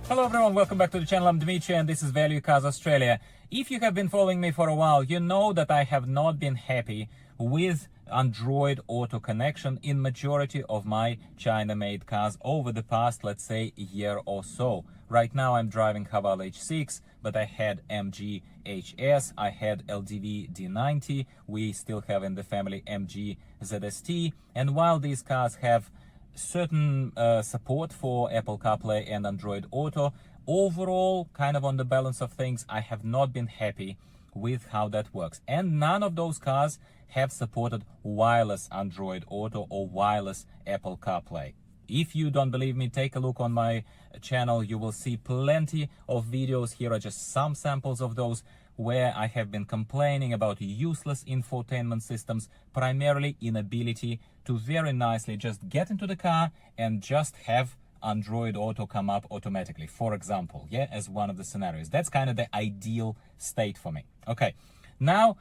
Hello everyone, welcome back to the channel. I'm Dmitry and this is Value Cars Australia. If you have been following me for a while, you know that I have not been happy with Android Auto connection in majority of my China-made cars over the past, let's say, year or so. Right now I'm driving Haval H6, but I had MG HS, I had LDV D90, we still have in the family MG ZST, and while these cars have certain support for Apple CarPlay and Android Auto, overall, kind of on the balance of things, I have not been happy with how that works. And none of those cars have supported wireless Android Auto or wireless Apple CarPlay. If you don't believe me, take a look on my channel. You will see plenty of videos. Here are just some samples of those where I have been complaining about useless infotainment systems, primarily inability to very nicely just get into the car and just have Android Auto come up automatically, for example, yeah, as one of the scenarios. That's kind of the ideal state for me. Okay, now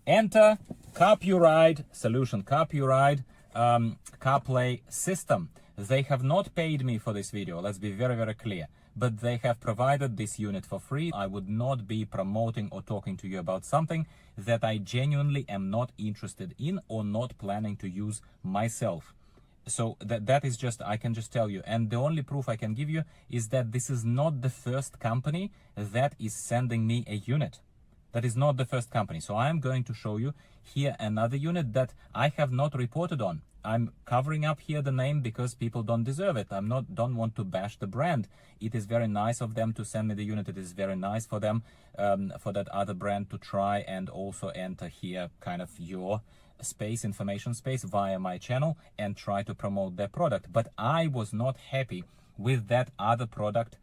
enter CarPuride solution, CarPuride CarPlay system. They have not paid me for this video, let's be very, very clear, but they have provided this unit for free. I would not be promoting or talking to you about something that I genuinely am not interested in or not planning to use myself. So that is just, I can just tell you, and the only proof I can give you is that this is not the first company that is sending me a unit. That is not the first company. So I am going to show you here another unit that I have not reported on. I'm covering up here the name because people don't deserve it. Don't want to bash the brand. It is very nice of them to send me the unit. It is very nice for them, for that other brand to try and also enter here kind of your space, information space via my channel and try to promote their product. But I was not happy with that other product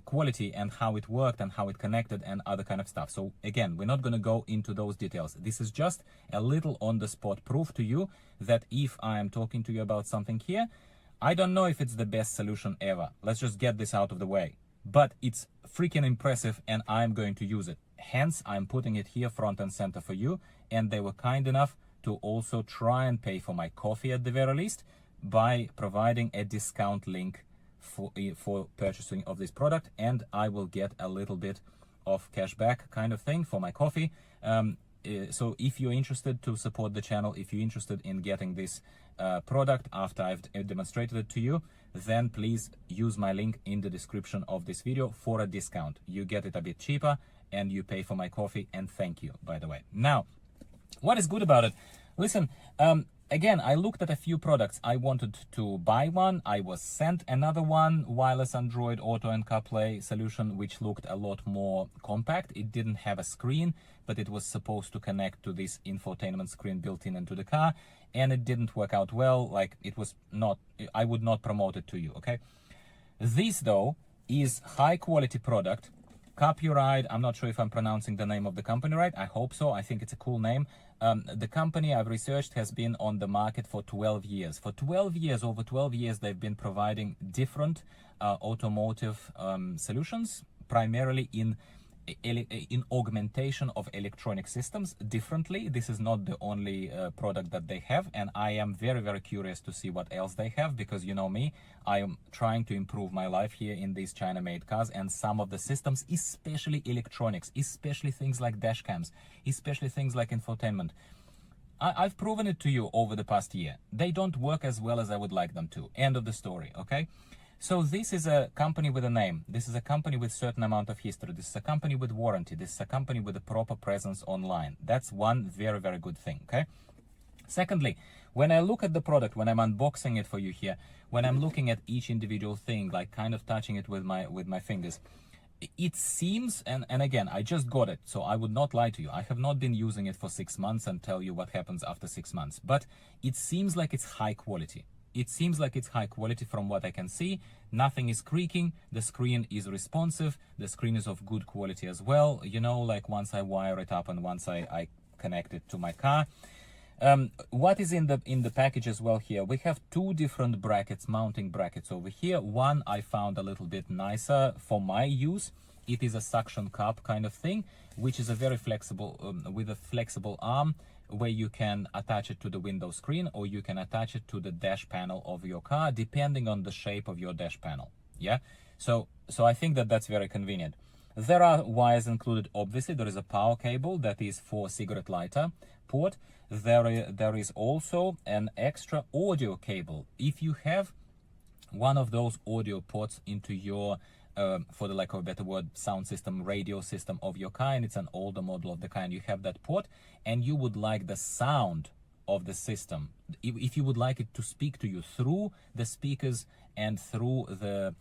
quality and how it worked and how it connected and other kind of stuff. So again, we're not going to go into those details. This is just a little on the spot proof to you that if I am talking to you about something here, I don't know if it's the best solution ever. Let's just get this out of the way. But it's freaking impressive and I'm going to use it. Hence, I'm putting it here front and center for you. And they were kind enough to also try and pay for my coffee at the very least by providing a discount link for purchasing of this product, and I will get a little bit of cash back kind of thing for my coffee. So if you're interested to support the channel, if you're interested in getting this product after I've demonstrated it to you, then please use my link in the description of this video for a discount. You get it a bit cheaper and you pay for my coffee, and thank you, by the way. Now, what is good about it? Listen, again, I looked at a few products. I wanted to buy one. I was sent another one, wireless Android Auto and CarPlay solution, which looked a lot more compact. It didn't have a screen, but it was supposed to connect to this infotainment screen built in into the car, and it didn't work out well. Like, it was not, I would not promote it to you, okay? This, though, is high quality product. CarPuride, I'm not sure if I'm pronouncing the name of the company right. I hope so. I think it's a cool name. The company I've researched has been on the market for 12 years. For 12 years, over 12 years, they've been providing different automotive solutions, primarily in augmentation of electronic systems differently. This is not the only product that they have, and I am very, very curious to see what else they have, because you know me, I am trying to improve my life here in these China-made cars, and some of the systems, especially electronics, especially things like dash cams, especially things like infotainment, I've proven it to you over the past year. They don't work as well as I would like them to. End of the story, okay? So this is a company with a name. This is a company with certain amount of history. This is a company with warranty. This is a company with a proper presence online. That's one very, very good thing, okay? Secondly, when I look at the product, when I'm unboxing it for you here, when I'm looking at each individual thing, like kind of touching it with my fingers, it seems, and again, I just got it, so I would not lie to you. I have not been using it for 6 months and tell you what happens after 6 months, but it seems like it's high quality. It seems like it's high quality from what I can see. Nothing is creaking. The screen is responsive. The screen is of good quality as well. You know, like once I wire it up and once I connect it to my car. What is in the package as well here? We have two different brackets, mounting brackets over here. One I found a little bit nicer for my use. It is a suction cup kind of thing, which is a very flexible, with a flexible arm, where you can attach it to the window screen or you can attach it to the dash panel of your car, depending on the shape of your dash panel. Yeah, So I think that that's very convenient. There are wires included, obviously. There is a power cable that is for cigarette lighter port. There is also an extra audio cable. If you have one of those audio ports into your, for the lack of a better word, sound system, radio system of your car, and it's an older model of the car, and you have that port, and you would like the sound of the system, if you would like it to speak to you through the speakers and through the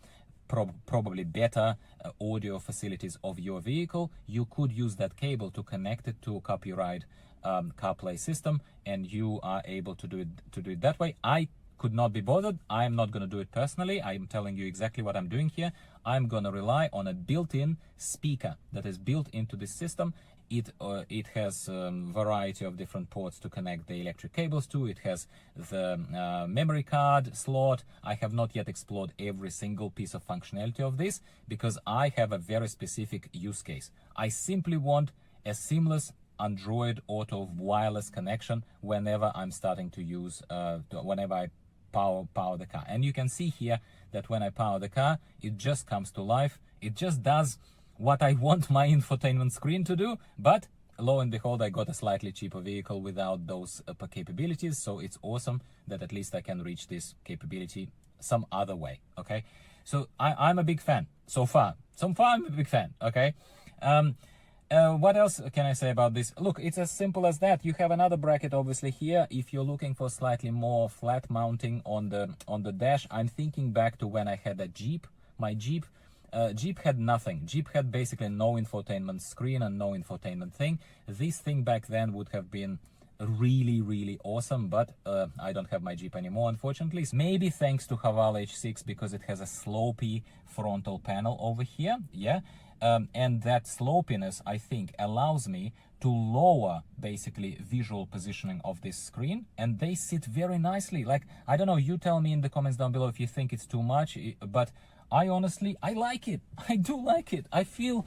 probably better audio facilities of your vehicle, you could use that cable to connect it to a copyright CarPlay system, and you are able to do it that way. I could not be bothered. I'm not going to do it personally. I'm telling you exactly what I'm doing here. I'm going to rely on a built-in speaker that is built into this system. It has a variety of different ports to connect the electric cables to. It has the memory card slot. I have not yet explored every single piece of functionality of this because I have a very specific use case. I simply want a seamless Android Auto wireless connection whenever I'm starting to use, whenever I power the car. And you can see here that when I power the car, it just comes to life. It just does what I want my infotainment screen to do, but lo and behold, I got a slightly cheaper vehicle without those capabilities. So it's awesome that at least I can reach this capability some other way. Okay, so I'm a big fan so far. I'm a big fan. Okay. What else can I say about this? Look, it's as simple as that. You have another bracket obviously here. If you're looking for slightly more flat mounting on the dash, I'm thinking back to when I had a Jeep. My Jeep had nothing. Jeep had basically no infotainment screen and no infotainment thing. This thing back then would have been really awesome, but I don't have my Jeep anymore, unfortunately. Maybe thanks to Haval H6 because it has a slopey frontal panel over here. Yeah. And that slopiness, I think, allows me to lower basically visual positioning of this screen, and they sit very nicely. Like, I don't know, you tell me in the comments down below if you think it's too much, but I like it. I do like it. I feel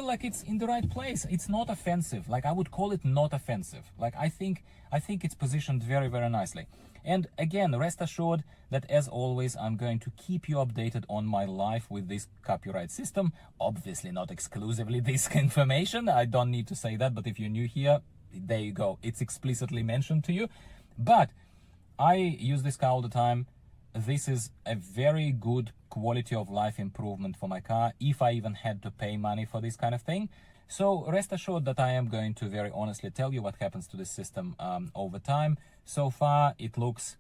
like it's in the right place. It's not offensive. Like, I would call it not offensive. Like, I think it's positioned very nicely. And again, rest assured that as always, I'm going to keep you updated on my life with this copyright system. Obviously not exclusively this information. I don't need to say that, but if you're new here, there you go. It's explicitly mentioned to you. But I use this car all the time. This is a very good quality of life improvement for my car, if I even had to pay money for this kind of thing. So rest assured that I am going to very honestly tell you what happens to this system over time. So far, it looks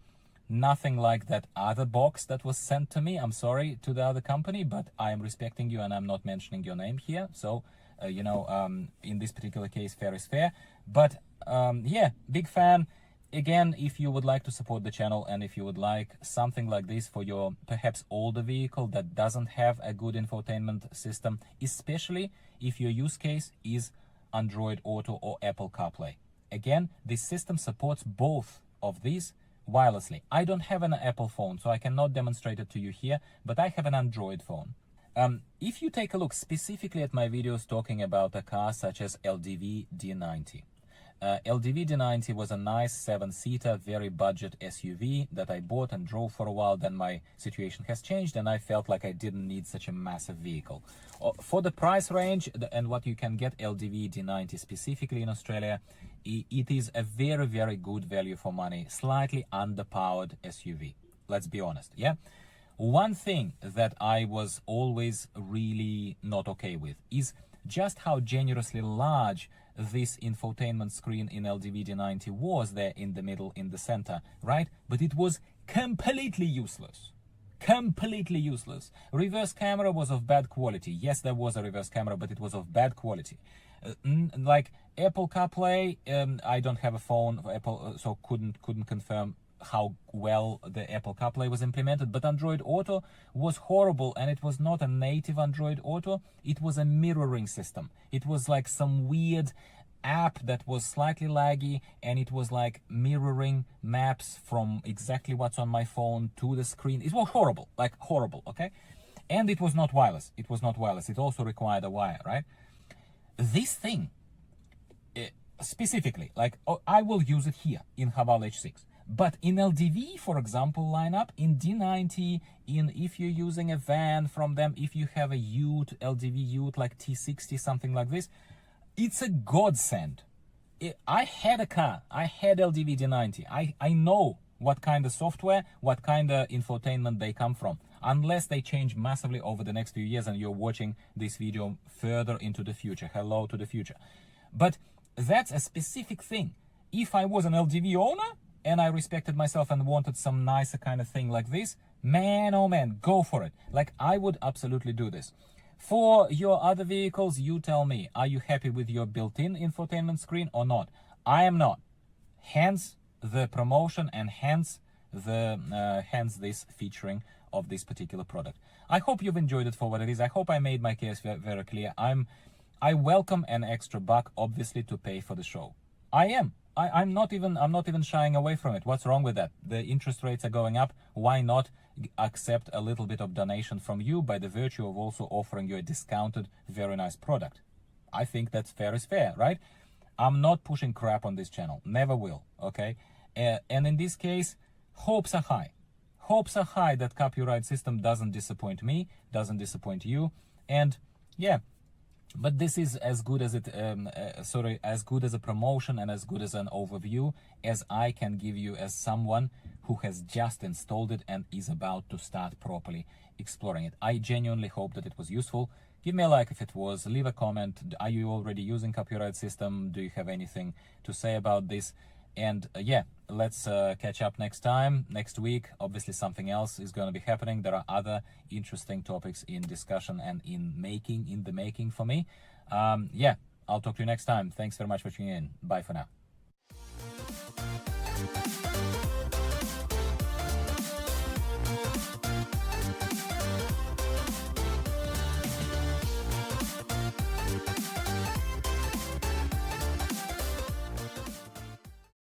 nothing like that other box that was sent to me. I'm sorry to the other company, but I am respecting you and I'm not mentioning your name here. So, in this particular case, fair is fair. But yeah, big fan. Again, if you would like to support the channel and if you would like something like this for your perhaps older vehicle that doesn't have a good infotainment system, especially if your use case is Android Auto or Apple CarPlay. Again, this system supports both of these wirelessly. I don't have an Apple phone, so I cannot demonstrate it to you here, but I have an Android phone. If you take a look specifically at my videos talking about a car such as LDV D90, LDV D90 was a nice 7-seater, very budget SUV that I bought and drove for a while. Then my situation has changed and I felt like I didn't need such a massive vehicle. For the price range and what you can get LDV D90 specifically in Australia, it is a very good value for money, slightly underpowered SUV. Let's be honest, yeah? One thing that I was always really not okay with is just how generously large this infotainment screen in LDV D90 was there in the middle, in the center, right? But it was completely useless. Completely useless. Reverse camera was of bad quality. Yes, there was a reverse camera, but it was of bad quality. Like Apple CarPlay, I don't have a phone for Apple, so couldn't confirm how well the Apple CarPlay was implemented, but Android Auto was horrible, and it was not a native Android Auto. It was a mirroring system. It was like some weird app that was slightly laggy, and it was like mirroring maps from exactly what's on my phone to the screen. It was horrible, like horrible, okay? And it was not wireless. It was not wireless. It also required a wire, right? This thing, specifically, like I will use it here in Haval H6. But in LDV, for example, lineup, in D90, if you're using a van from them, if you have a Ute, LDV Ute like T60, something like this, it's a godsend. I had a car, I had LDV D90. I know what kind of software, what kind of infotainment they come from. Unless they change massively over the next few years and you're watching this video further into the future. Hello to the future. But that's a specific thing. If I was an LDV owner and I respected myself and wanted some nicer kind of thing like this, man, oh man, go for it. Like, I would absolutely do this. For your other vehicles, you tell me, are you happy with your built-in infotainment screen or not? I am not. Hence the promotion and hence this featuring of this particular product. I hope you've enjoyed it for what it is. I hope I made my case very clear. I welcome an extra buck, obviously, to pay for the show. I'm not even shying away from it. What's wrong with that? The interest rates are going up. Why not accept a little bit of donation from you by the virtue of also offering you a discounted, very nice product? I think that's fair is fair, right? I'm not pushing crap on this channel. Never will, okay? And in this case, hopes are high. Hopes are high that copyright system doesn't disappoint me, doesn't disappoint you. And yeah, but this is as good as as good as a promotion and as good as an overview as I can give you as someone who has just installed it and is about to start properly exploring it. I genuinely hope that it was useful. Give me a like if it was, leave a comment. Are you already using copyright system? Do you have anything to say about this? And yeah, let's catch up next time, next week. Obviously something else is going to be happening. There are other interesting topics in discussion and in the making for me. Yeah, I'll talk to you next time. Thanks very much for tuning in. Bye for now.